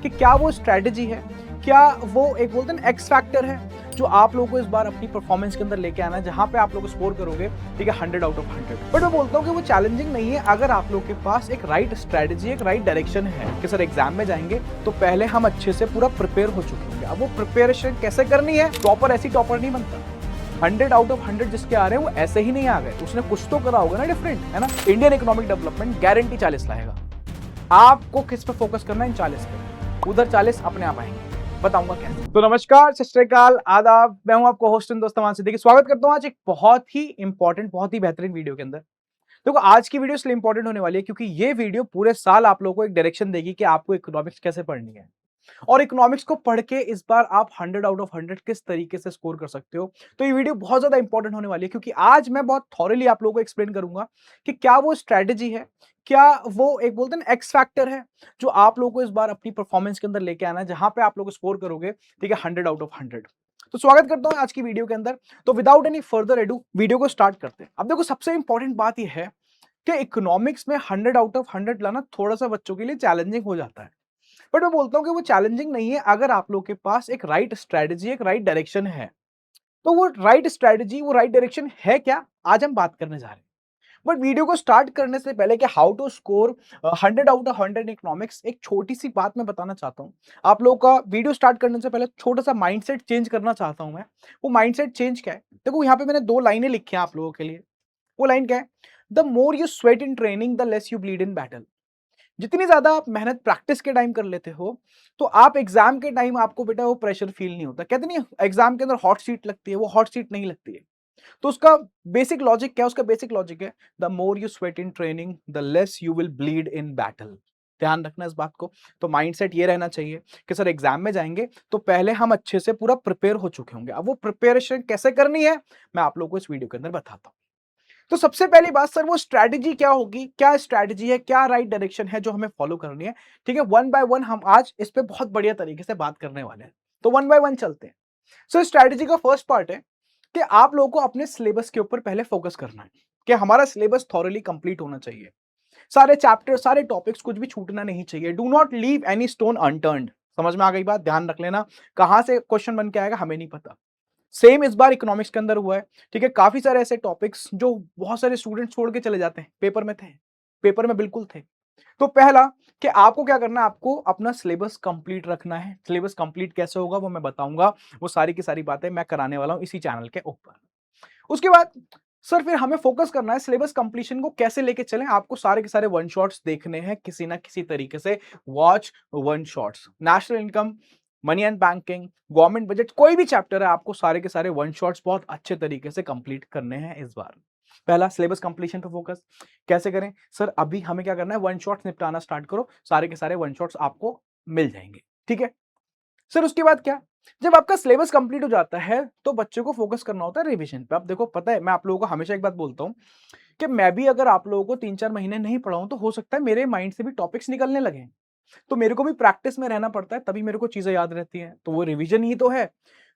कि क्या वो स्ट्रैटेजी है, क्या वो एक बोलते हैं एक्स फैक्टर है जो आप लोगों को इस बार अपनी परफॉर्मेंस के अंदर लेके आना है, जहां पे आप लोग स्कोर करोगे ठीक है 100 आउट ऑफ 100। बट मैं बोलता हूँ कि वो चैलेंजिंग नहीं है अगर आप लोग के पास एक राइट स्ट्रैटेजी, एक राइट डायरेक्शन है कि सर एग्जाम में जाएंगे तो पहले हम अच्छे से पूरा प्रिपेयर हो चुके होंगे। अब वो प्रिपेरेशन कैसे करनी है, टॉपर ऐसी टॉपर नहीं बनता। 100 आउट ऑफ 100 जिसके आ रहे हैं वो ऐसे ही नहीं आ गए, उसने कुछ तो करा होगा ना डिफरेंट, है ना। इंडियन इकोनॉमिक डेवलपमेंट गारंटी 40 लाएगा। आपको किस पे फोकस करना है, इन 40 पे, उधर 40 अपने आप आएंगे, बताऊंगा कैसे। तो नमस्कार, सत श्री अकाल, आदाब, मैं हूं आपको होस्ट दोस्त अमान सिद्दीकी। स्वागत करता हूं आज एक बहुत ही इंपॉर्टेंट, बहुत ही बेहतरीन वीडियो के अंदर। देखो आज की वीडियो इसलिए इंपॉर्टेंट होने वाली है क्योंकि ये वीडियो पूरे साल आप लोगों को एक डायरेक्शन देगी कि आपको इकोनॉमिक्स कैसे पढ़नी है, और इकोनॉमिक्स को पढ़ के इस बार आप 100 आउट ऑफ 100 किस तरीके से स्कोर कर सकते हो। तो ये वीडियो बहुत ज्यादा इंपॉर्टेंट होने वाली है क्योंकि आज मैं बहुत थॉरली आप लोगों को एक्सप्लेन करूंगा कि क्या वो स्ट्रेटेजी है, क्या वो एक बोलते हैं एक्स फैक्टर है जो आप लोगों को इस बार अपनी परफॉर्मेंस के अंदर लेके आना है, जहां पे आप लोग स्कोर करोगे ठीक है 100 आउट ऑफ 100। तो स्वागत करता हूं आज की वीडियो के अंदर। तो without any further edu video को स्टार्ट करते हैं। अब देखो सबसे इंपॉर्टेंट बात यह है कि इकोनॉमिक्स में 100 आउट ऑफ 100 लाना थोड़ा सा बच्चों के लिए चैलेंजिंग हो जाता है। बट मैं बोलता हूं कि वो चैलेंजिंग नहीं है अगर आप लोग के पास एक राइट स्ट्रेटजी, एक राइट डायरेक्शन है। तो वो राइट स्ट्रेटजी, वो राइट डायरेक्शन है क्या, आज हम बात करने जा रहे हैं। बट वीडियो को स्टार्ट करने से पहले कि how to score 100 out of 100 economics, एक छोटी सी बात मैं बताना चाहता हूं आप लोगों का। वीडियो स्टार्ट करने से पहले छोटा सा माइंडसेट चेंज करना चाहता हूं मैं। वो माइंडसेट चेंज क्या है, देखो यहाँ पे मैंने दो लाइनें लिखी हैं आप लोगों के लिए। वो लाइन क्या है, the more you sweat in training the less you bleed in battle. जितनी ज्यादा आप मेहनत प्रैक्टिस के टाइम कर लेते हो तो आप एग्जाम के टाइम आपको बेटा वो प्रेशर फील नहीं होता। कहते नहीं एग्जाम के अंदर हॉट सीट लगती है, वो हॉट सीट नहीं लगती है। तो उसका बेसिक लॉजिक क्या है, उसका बेसिक लॉजिक है the more you sweat in training the less you will bleed in battle. ध्यान रखना इस बात को। तो माइंडसेट ये रहना चाहिए कि सर एग्जाम में जाएंगे तो पहले हम अच्छे से पूरा प्रिपेयर हो चुके होंगे। अब वो प्रिपरेशन कैसे करनी है मैं आप लोगों को इस वीडियो के अंदर बताता हूं। तो सबसे पहली बात सर वो स्ट्रैटेजी क्या होगी, क्या स्ट्रैटेजी है, क्या राइट डायरेक्शन है जो हमें फॉलो करनी है। ठीक है, वन बाय वन हम आज इस पे बहुत बढ़िया तरीके से बात करने वाले हैं। तो वन बाय वन चलते हैं। सो स्ट्रैटेजी का फर्स्ट पार्ट है कि आप लोगों को अपने सिलेबस के ऊपर पहले फोकस करना है कि हमारा सिलेबस थॉरली कंप्लीट होना चाहिए। सारे चैप्टर, सारे टॉपिक्स, कुछ भी छूटना नहीं चाहिए। Do not leave any stone unturned. समझ में आ गई बात, ध्यान रख लेना। कहां से क्वेश्चन बन के आएगा हमें नहीं पता। सेम इस बार इकोनॉमिक्स के अंदर हुआ है। ठीक है, काफी सारे ऐसे टॉपिक्स जो बहुत सारे स्टूडेंट्स छोड़ के चले जाते हैं, पेपर में थे, पेपर में बिल्कुल थे। तो पहला कि आपको क्या करना है, आपको अपना सिलेबस कंप्लीट रखना है। सिलेबस कंप्लीट कैसे होगा वो मैं बताऊंगा, वो सारी की सारी बातें मैं कराने वाला हूं इसी चैनल के ऊपर। उसके बाद सर फिर हमें फोकस करना है सिलेबस कंप्लीशन को कैसे लेके चलें। आपको सारे के सारे वन शॉट्स देखने हैं किसी ना किसी तरीके से। Watch one shots, national income, money and banking, government budget, कोई भी चैप्टर है आपको सारे के सारे वन शॉट्स बहुत अच्छे तरीके से कंप्लीट करने हैं इस बार। पहला सिलेबस कंप्लीशन पे फोकस कैसे करें सर, अभी हमें क्या करना है, वन शॉट्स निपटाना स्टार्ट करो, सारे के सारे वन शॉट्स आपको मिल जाएंगे। ठीक है सर, उसके बाद क्या, जब आपका सिलेबस कंप्लीट हो जाता है तो बच्चों को फोकस करना होता है रिवीजन पे। अब देखो पता है, मैं आप लोगों को हमेशा एक बात बोलता हूं कि मैं भी अगर आप लोगों को 3-4 महीने नहीं पढ़ाऊं तो हो सकता है मेरे माइंड से भी टॉपिक्स निकलने लगे। तो मेरे को भी प्रैक्टिस में रहना पड़ता है, तभी मेरे को चीजें याद रहती हैं। तो वो रिवीजन ही तो है।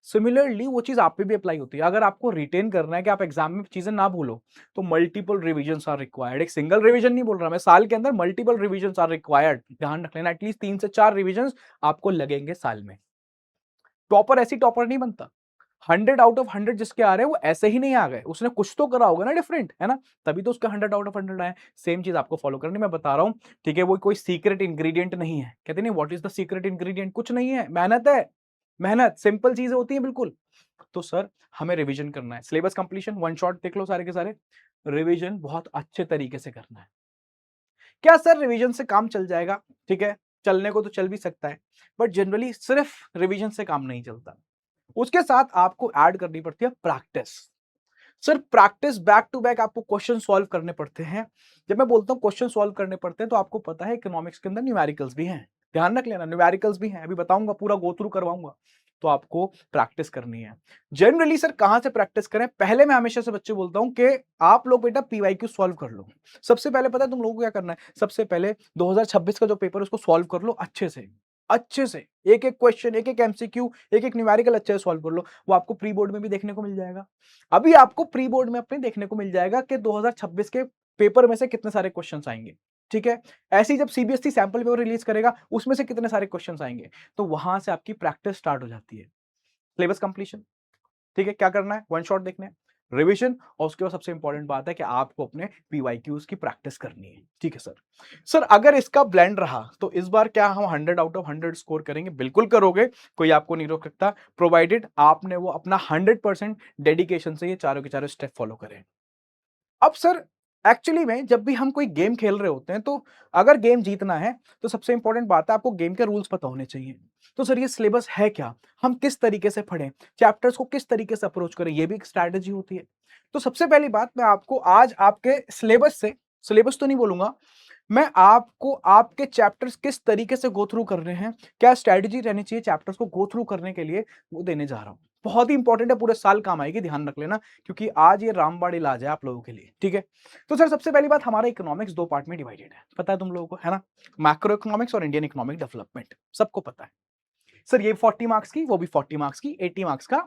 सिमिलरली वो चीज आप पे भी अप्लाई होती है। अगर आपको रिटेन करना है कि आप एग्जाम में चीजें ना भूलो तो मल्टीपल रिविजन्स आर रिक्वायर्ड। एक सिंगल रिवीजन नहीं बोल रहा मैं, साल के अंदर मल्टीपल रिविजन्स आर रिक्वायर्ड। ध्यान रख लेना, एटलीस्ट 3 से 4 रिविजन्स आपको लगेंगे साल में। टॉपर ऐसी टॉपर नहीं बनता। 100 आउट ऑफ 100 जिसके आ रहे हैं वो ऐसे ही नहीं आ गए, उसने कुछ तो करा होगा ना डिफरेंट, है ना, तभी तो उसका 100 आउट ऑफ 100 आए। सेम चीज आपको फॉलो करनी, मैं बता रहा हूं। ठीक है, वो कोई सीक्रेट इंग्रेडिएंट नहीं है। कहते नहीं what is the secret ingredient, कुछ नहीं है, मेहनत है। मेहनत, सिंपल चीजें होती हैं बिल्कुल। तो सर हमें रिवीजन करना है, सिलेबस कंप्लीशन वन शॉट देख लो सारे के सारे। रिवीजन बहुत अच्छे तरीके से करना है। क्या सर रिवीजन से काम चल जाएगा? ठीक है, चलने को तो चल भी सकता है, बट जनरली सिर्फ रिवीजन से काम नहीं चलता। उसके साथ आपको ऐड करनी पड़ती है प्रैक्टिस। सिर्फ प्रैक्टिस, बैक टू बैक आपको क्वेश्चन सॉल्व करने पड़ते हैं। जब मैं बोलता हूं क्वेश्चन सॉल्व करने पड़ते हैं तो आपको पता है इकोनॉमिक्स के अंदर न्यूमेरिकल्स भी हैं। ध्यान रख लेना, न्यूमेरिकल्स भी हैं, अभी बताऊंगा, पूरा गो थ्रू करवाऊंगा। तो आपको प्रैक्टिस करनी है। जनरली सर कहां से प्रैक्टिस करें, पहले मैं हमेशा से बच्चे बोलता हूं कि आप लोग बेटा पीवाईक्यू सॉल्व कर लो। सबसे पहले पता है तुम लोगों को क्या करना है, सबसे पहले 2026 का जो पेपर है उसको सॉल्व कर लो अच्छे से। अच्छे से एक एक क्वेश्चन, एक एक एमसीक्यू, एक एक न्यूमेरिकल अच्छे से सॉल्व कर लो। वो आपको प्री बोर्ड में भी देखने को मिल जाएगा। अभी आपको प्री बोर्ड में अपने देखने को मिल जाएगा कि 2026 के पेपर में से कितने सारे क्वेश्चंस आएंगे। ठीक है। ऐसे ही जब सीबीएसई सैंपल पेपर रिलीज करेगा उसमें से कितने सारे क्वेश्चंस आएंगे, तो वहां से आपकी प्रैक्टिस स्टार्ट हो जाती है। सिलेबस कंप्लीशन, ठीक है, क्या करना है, वन शॉट देखना है, रिवीजन, और उसके बाद सबसे इंपॉर्टेंट बात है कि आपको अपने पीवाईक्यूज की प्रैक्टिस करनी है। ठीक है सर। सर अगर इसका ब्लेंड रहा तो इस बार क्या हम 100 आउट ऑफ 100 स्कोर करेंगे? बिल्कुल करोगे, कोई आपको नहीं रोक सकता, प्रोवाइडेड आपने वो अपना 100% डेडिकेशन से ये चारों के चारों स्टेप फॉलो करें। अब सर एक्चुअली में जब भी हम कोई गेम खेल रहे होते हैं, तो अगर गेम जीतना है तो सबसे इंपॉर्टेंट बात है आपको गेम के रूल्स पता होने चाहिए। तो सर ये सिलेबस है क्या, हम किस तरीके से पढ़ें, चैप्टर्स को किस तरीके से अप्रोच करें, ये भी एक स्ट्रैटेजी होती है। तो सबसे पहली बात मैं आपको आज आपके सिलेबस से, सिलेबस तो नहीं बोलूंगा मैं, आपको आपके चैप्टर्स किस तरीके से गो थ्रू कर रहे हैं, क्या स्ट्रैटेजी रहनी चाहिए चैप्टर्स को गो थ्रू करने के लिए, वो देने जा रहा हूं। बहुत ही इंपॉर्टेंट है, पूरे साल काम आएगी, ध्यान रख लेना, क्योंकि आज ये रामबाण इलाज है आप लोगों के लिए। ठीक है। तो सर सबसे पहली बात, हमारा इकोनॉमिक्स दो पार्ट में डिवाइडेड है, पता है तुम लोगों को, है ना? मैक्रो इकोनॉमिक्स और इंडियन इकोनॉमिक डेवलपमेंट, सबको पता है। सर ये 40 मार्क्स की, वो भी 40 मार्क्स की, 80 मार्क्स का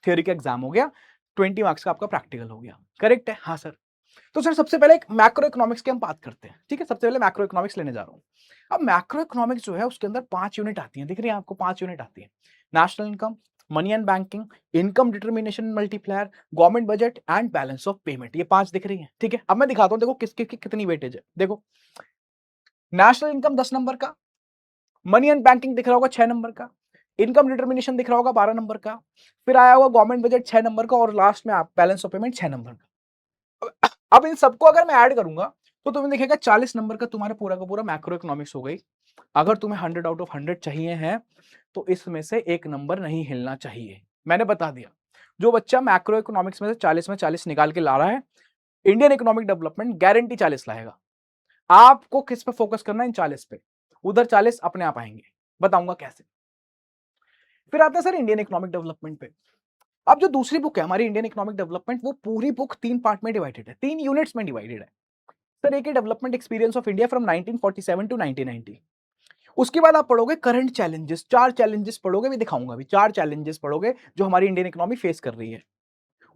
थ्योरी का एग्जाम हो गया, 20 मार्क्स का आपका प्रैक्टिकल हो गया, करेक्ट है? हाँ सर। तो सर सबसे पहले एक मैक्रो इकोनॉमिक्स की हम बात करते हैं। ठीक है, सबसे पहले मैक्रो इकोनॉमिक्स लेने जा रहा हूं। अब मैक्रो इकोनॉमिक्स जो है उसके अंदर 5 यूनिट आती हैं, दिख रही है आपको? 5 यूनिट आती है। National income, money and banking, income determination multiplier, government budget and balance of payment, ये 5 दिख रही है। ठीक है, अब मैं दिखाता हूं, देखो किसकी कितनी वेटेज है। देखो नेशनल इनकम 10 नंबर का, मनी एंड बैंकिंग दिख रहा होगा 6 नंबर का, इनकम डिटर्मिनेशन दिख रहा होगा 12 नंबर का, फिर आया होगा गवर्नमेंट बजट 6 नंबर का, और लास्ट में आप बैलेंस ऑफ पेमेंट 6 नंबर का। अब इन सबको अगर मैं ऐड करूंगा तो तुम्हें दिखेगा 40 नंबर का तुम्हारा पूरा का पूरा मैक्रो इकोनॉमिक्स हो गई। अगर तुम्हें 100 आउट ऑफ 100 चाहिए हैं तो इसमें से एक नंबर नहीं हिलना चाहिए, मैंने बता दिया। जो बच्चा मैक्रो इकोनॉमिक्स में से 40 में 40 निकाल के ला रहा है, इंडियन इकोनॉमिक डेवलपमेंट गारंटी 40 लाएगा। आपको किस पे फोकस करना है? इन 40 पे, उधर 40 अपने आप आएंगे, बताऊंगा कैसे। फिर आता है सर इंडियन इकोनॉमिक डेवलपमेंट पे। अब जो दूसरी बुक है हमारी इंडियन इकोनॉमिक डेवलपमेंट, वो पूरी बुक 3 पार्ट में डिवाइडेड है, 3 यूनिट्स में डिवाइडेड है। सर एक development experience of India from 1947 to 1990। उसके बाद आप पढ़ोगे करंट चैलेंजेस, 4 चैलेंजेस पढ़ोगे, मैं दिखाऊंगा अभी, 4 चैलेंजेस पढ़ोगे जो हमारी इंडियन इकोनॉमी फेस कर रही है।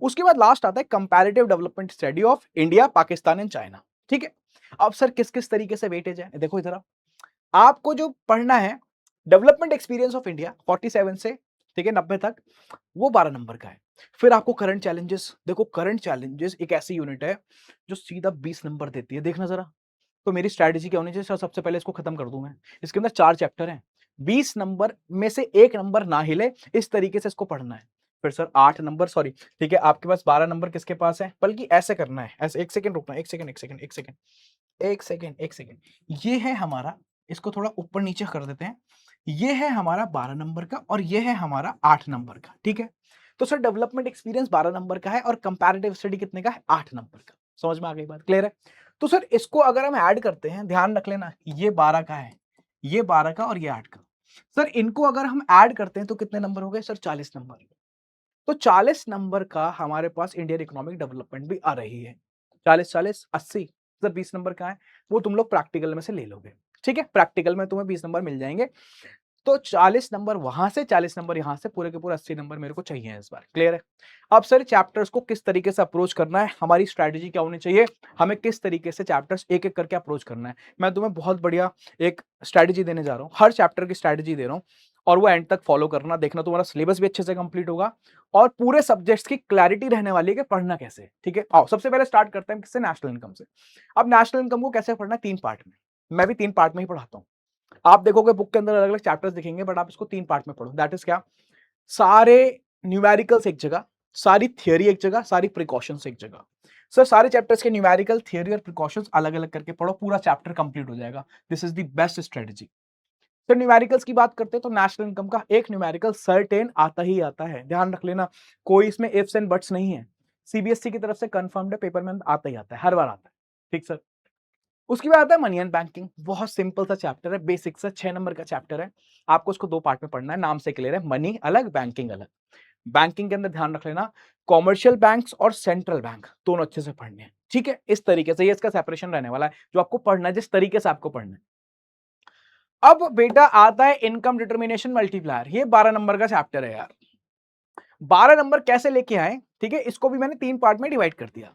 उसके बाद लास्ट आता है comparative development study of India, Pakistan and China. ठीक है। अब सर किस किस तरीके से वेटेज है, देखो इधर आपको जो पढ़ना है, डेवलपमेंट एक्सपीरियंस ऑफ इंडिया 47 से, ठीक है, 90 तक, वो 12 नंबर का है। फिर आपको करंट चैलेंजेस, देखो करंट चैलेंजेस एक ऐसी यूनिट है जो सीधा 20 नंबर देती है, देखना जरा। तो मेरी स्ट्रैटेजी क्या होनी चाहिए सर? सबसे पहले इसको खत्म कर दूं मैं। इसके अंदर 4 चैप्टर हैं, 20 नंबर में से एक नंबर ना हिले, इस तरीके से इसको पढ़ना है। फिर सर 8 नंबर, सॉरी ठीक है, आपके पास 12 नंबर किसके पास है, बल्कि ऐसे करना है, ऐसे, एक सेकंड रुकना, एक सेकंड एक सेकंड एक सेकंड एक सेकंड एक सेकंड, ये है हमारा, इसको थोड़ा ऊपर नीचे कर देते हैं, ये है हमारा 12 नंबर का और ये है हमारा 8 नंबर का। ठीक है। तो सर डेवलपमेंट एक्सपीरियंस 12 नंबर का है और कंपैरेटिव स्टडी कितने का है? 8 नंबर का। समझ में आ गई बात? क्लियर है? तो सर इसको अगर हम ऐड करते हैं, ध्यान रख लेना, ये 12 का है, ये 12 का और ये 8 का। सर इनको अगर हम ऐड करते हैं तो कितने नंबर हो गए सर? 40 नंबर। तो 40 नंबर का हमारे पास इंडियन इकोनॉमिक डेवलपमेंट भी आ रही है। 40 40 80, सर 20 नंबर का है, वो तुम लोग प्रैक्टिकल में से ले लोगे। ठीक है, प्रैक्टिकल में तुम्हें 20 नंबर मिल जाएंगे। तो 40 नंबर वहां से, 40 नंबर यहां से, पूरे के पूरे 80 नंबर मेरे को चाहिए इस बार। क्लियर है? अब सर चैप्टर्स को किस तरीके से अप्रोच करना है, हमारी स्ट्रैटेजी क्या होनी चाहिए, हमें किस तरीके से चैप्टर्स एक एक करके अप्रोच करना है, मैं तुम्हें बहुत बढ़िया एक स्ट्रैटेजी देने जा रहा हूं, हर चैप्टर की स्ट्रैटेजी दे रहा हूं, और वो एंड तक फॉलो करना, देखना तुम्हारा सिलेबस भी अच्छे से कंप्लीट होगा और पूरे सब्जेक्ट्स की क्लैरिटी रहने वाली है कि पढ़ना कैसे। ठीक है, आओ सबसे पहले स्टार्ट करते हैं किससे? नेशनल इनकम से। अब नेशनल इनकम को कैसे पढ़ना है? 3 पार्ट में, मैं भी 3 पार्ट में ही पढ़ाता हूं। आप देखोगे बुक के अंदर अलग अलग चैप्टर्स दिखेंगे, बट आप इसको 3 पार्ट में पढ़ो। दैट इज क्या? सारे न्यूमेरिकल्स एक जगह, सारी थियोरी एक जगह, सारी प्रिकॉशंस एक जगह। सर सारे चैप्टर्स के न्यूमेरिकल, थियोरी और प्रिकॉशंस अलग अलग करके पढ़ो, पूरा चैप्टर कंप्लीट हो जाएगा। This is the best strategy. तो न्यूमेरिकल्स की बात करते हैं तो नेशनल इनकम का एक न्यूमेरिकल सर्टेन आता ही आता है, ध्यान रख लेना, कोई इसमें इफ्स एंड बट्स नहीं है। सीबीएसई की तरफ से कंफर्म्ड है, पेपर में आता ही आता है, हर बार आता है। ठीक सर। उसके बाद आता है मनी एंड बैंकिंग, बहुत सिंपल सा चैप्टर है, बेसिक सा 6 नंबर का चैप्टर है। आपको उसको 2 पार्ट में पढ़ना है, नाम से क्लियर है, मनी अलग बैंकिंग अलग। बैंकिंग के अंदर ध्यान रख लेना, कॉमर्शियल बैंक्स और सेंट्रल बैंक दोनों अच्छे से पढ़ने हैं। ठीक है, इस तरीके से ये इसका सेपरेशन रहने वाला है, जो आपको पढ़ना है जिस तरीके से आपको पढ़ना है। अब बेटा आता है इनकम डिटर्मिनेशन मल्टीप्लायर, ये 12 नंबर का चैप्टर है यार। 12 नंबर कैसे लेके आए? ठीक है, इसको भी मैंने 3 पार्ट में डिवाइड कर दिया।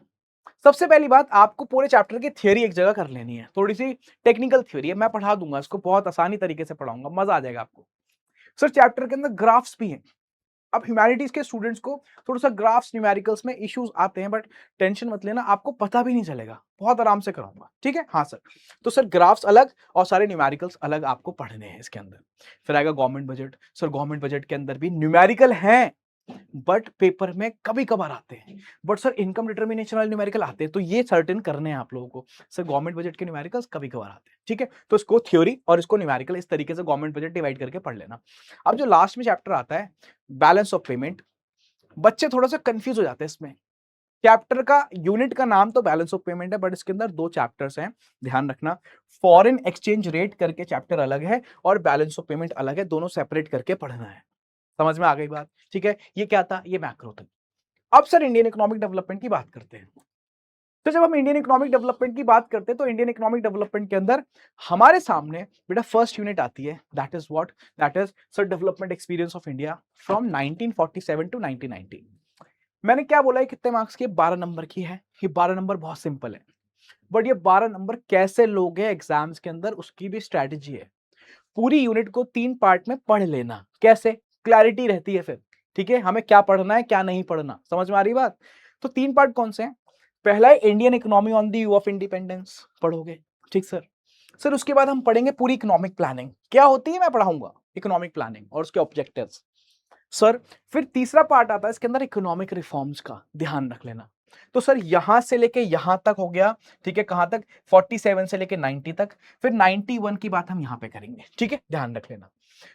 सबसे पहली बात, आपको पूरे चैप्टर की थ्योरी एक जगह कर लेनी है, थोड़ी सी टेक्निकल थ्योरी है, मैं पढ़ा दूंगा इसको, बहुत आसानी तरीके से पढ़ाऊंगा, मजा आ जाएगा आपको। सर चैप्टर के अंदर ग्राफ्स भी हैं। अब ह्यूमैनिटीज के स्टूडेंट्स को थोड़ा सा ग्राफ्स न्यूमेरिकल्स में इश्यूज आते हैं, बट टेंशन मत लेना, आपको पता भी नहीं चलेगा, बहुत आराम से कराऊंगा, ठीक है। हाँ सर, तो सर ग्राफ्स अलग और सारे न्यूमेरिकल्स अलग आपको पढ़ने हैं इसके अंदर। फिर आएगा government budget. Sir government budget के अंदर भी न्यूमेरिकल हैं, बट पेपर में कभी कभार आते हैं। बट सर इनकम डिटर्मिनेशन वाले न्यूमेरिकल आते हैं, तो ये सर्टेन करने हैं आप लोगों को। सर गवर्नमेंट बजट के न्यूमेरिकल्स कभी कभार आते हैं, ठीक है। तो इसको थ्योरी और इसको न्यूमेरिकल इस तरीके से गवर्नमेंट बजट डिवाइड करके पढ़ लेना। अब जो लास्ट में चैप्टर आता है बैलेंस ऑफ पेमेंट, बच्चे थोड़ा सा कंफ्यूज हो जाते हैं इसमें। चैप्टर का यूनिट का नाम तो बैलेंस ऑफ पेमेंट है, बट इसके अंदर दो चैप्टर्स हैं, ध्यान रखना। फॉरेन एक्सचेंज रेट करके चैप्टर अलग है और बैलेंस ऑफ पेमेंट अलग है, दोनों सेपरेट करके पढ़ना है। समझ में आ गई बात, ठीक है। ये क्या था, ये मैक्रो था। अब सर इंडियन इकोनॉमिक डेवलपमेंट की बात करते हैं। तो जब हम इंडियन इकोनॉमिक डेवलपमेंट की बात करते हैं, तो इंडियन इकोनॉमिक डेवलपमेंट के अंदर हमारे सामने बेटा फर्स्ट यूनिट आती है, that is what, that is sir development experience of India from 1947 to 1990। मैंने क्या बोला है, कितने मार्क्स की, 12 नंबर की है। ये 12 नंबर बहुत सिंपल है, बट ये 12 नंबर कैसे लोगे एग्जाम्स के अंदर, उसकी भी स्ट्रैटेजी है। पूरी यूनिट को 3 पार्ट में पढ़ लेना, कैसे, क्लैरिटी रहती है फिर, ठीक है, हमें क्या पढ़ना है क्या नहीं पढ़ना, समझ में आ रही बात। तो 3 पार्ट कौन से हैं? पहला है Indian economy on the eve of independence, पढ़ोगे, ठीक सर। सर उसके बाद हम पढ़ेंगे पूरी इकोनॉमिक प्लानिंग क्या होती है, मैं पढ़ाऊंगा इकोनॉमिक प्लानिंग और उसके ऑब्जेक्टिव्स। सर फिर तीसरा पार्ट आता है इसके अंदर इकोनॉमिक रिफॉर्म्स का, ध्यान रख लेना। तो सर यहां से लेके यहां तक हो गया, ठीक है, कहां तक, 47 से लेके 90 तक। फिर 91 की बात हम यहां पे करेंगे, ठीक है, ध्यान रख लेना।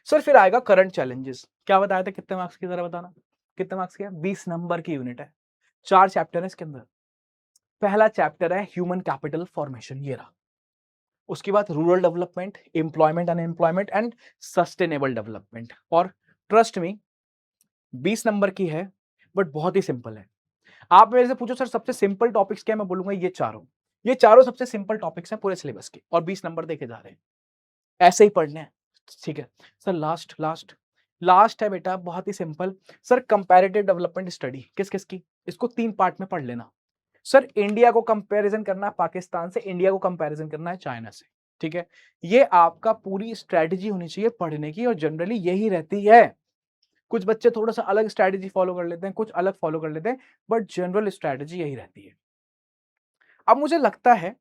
सर फिर आएगा करंट चैलेंजेस, क्या बताया था, कितने मार्क्स की, जरा बताना कितने मार्क्स की है, 20 नंबर की यूनिट है, 4 चैप्टर है इसके अंदर। पहला चैप्टर है ह्यूमन कैपिटल फॉर्मेशन, ये रहा। उसके बाद rural development, employment, unemployment and sustainable development. और ट्रस्ट मी 20 नंबर की है, बट बहुत ही सिंपल है। आप मेरे से पूछो सर सबसे सिंपल टॉपिक्स क्या है, मैं बोलूंगा ये चारों सबसे सिंपल टॉपिक्स हैं पूरे सिलेबस के, और 20 नंबर देखे जा रहे हैं, ऐसे ही पढ़ने हैं, ठीक है। सर लास्ट लास्ट लास्ट है बेटा, बहुत ही simple. Sir comparative development study किस किस की, इसको 3 पार्ट में पढ़ लेना। सर इंडिया को कंपैरिजन करना है पाकिस्तान से, इंडिया को कंपैरिजन करना है चाइना से, ठीक है। ये आपका पूरी स्ट्रेटजी होनी चाहिए पढ़ने की, और जनरली यही रहती है। कुछ बच्चे थोड़ा सा अलग स्ट्रैटेजी फॉलो कर लेते हैं, कुछ अलग फॉलो कर लेते हैं, बट जनरल स्ट्रैटेजी यही रहती है। अब मुझे लगता है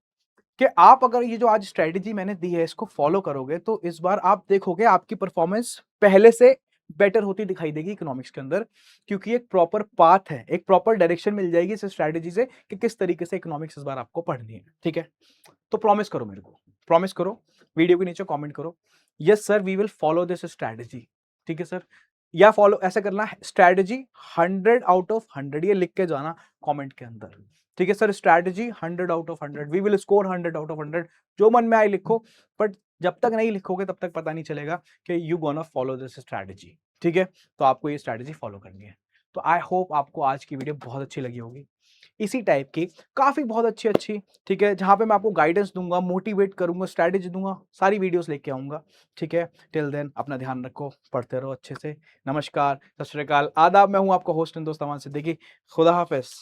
कि आप अगर ये जो आज स्ट्रैटेजी मैंने दी है इसको फॉलो करोगे, तो इस बार आप देखोगे आपकी परफॉर्मेंस पहले से बेटर होती दिखाई देगी इकोनॉमिक्स के अंदर, क्योंकि एक प्रॉपर पाथ है, एक प्रॉपर डायरेक्शन मिल जाएगी इस स्ट्रैटेजी से कि किस तरीके से इकोनॉमिक्स इस बार आपको पढ़नी है, ठीक है। तो प्रॉमिस करो मेरे को, प्रॉमिस करो, वीडियो के नीचे कमेंट करो, yes sir we will follow this strategy, ठीक है सर। या फॉलो ऐसे करना है स्ट्रैटेजी 100 आउट ऑफ 100, ये लिख के जाना कमेंट के अंदर, ठीक है sir. Strategy 100 out of 100, we will score 100 out of 100, जो मन में आए लिखो, बट जब तक नहीं लिखोगे तब तक पता नहीं चलेगा कि you gonna follow this strategy, ठीक है। तो आपको ये स्ट्रैटेजी फॉलो करनी है। तो आई होप आपको आज की वीडियो बहुत अच्छी लगी होगी, इसी टाइप की काफी बहुत अच्छी अच्छी, ठीक है, जहां पे मैं आपको गाइडेंस दूंगा, मोटिवेट करूंगा, स्ट्रैटेजी दूंगा, सारी वीडियोस लेके आऊंगा, ठीक है। टिल देन अपना ध्यान रखो, पढ़ते रहो अच्छे से। नमस्कार, सत श्री अकाल, आदाब, मैं हूं आपका होस्ट एंड दोस्त अमान सिद्दीकी। खुदा हाफिज।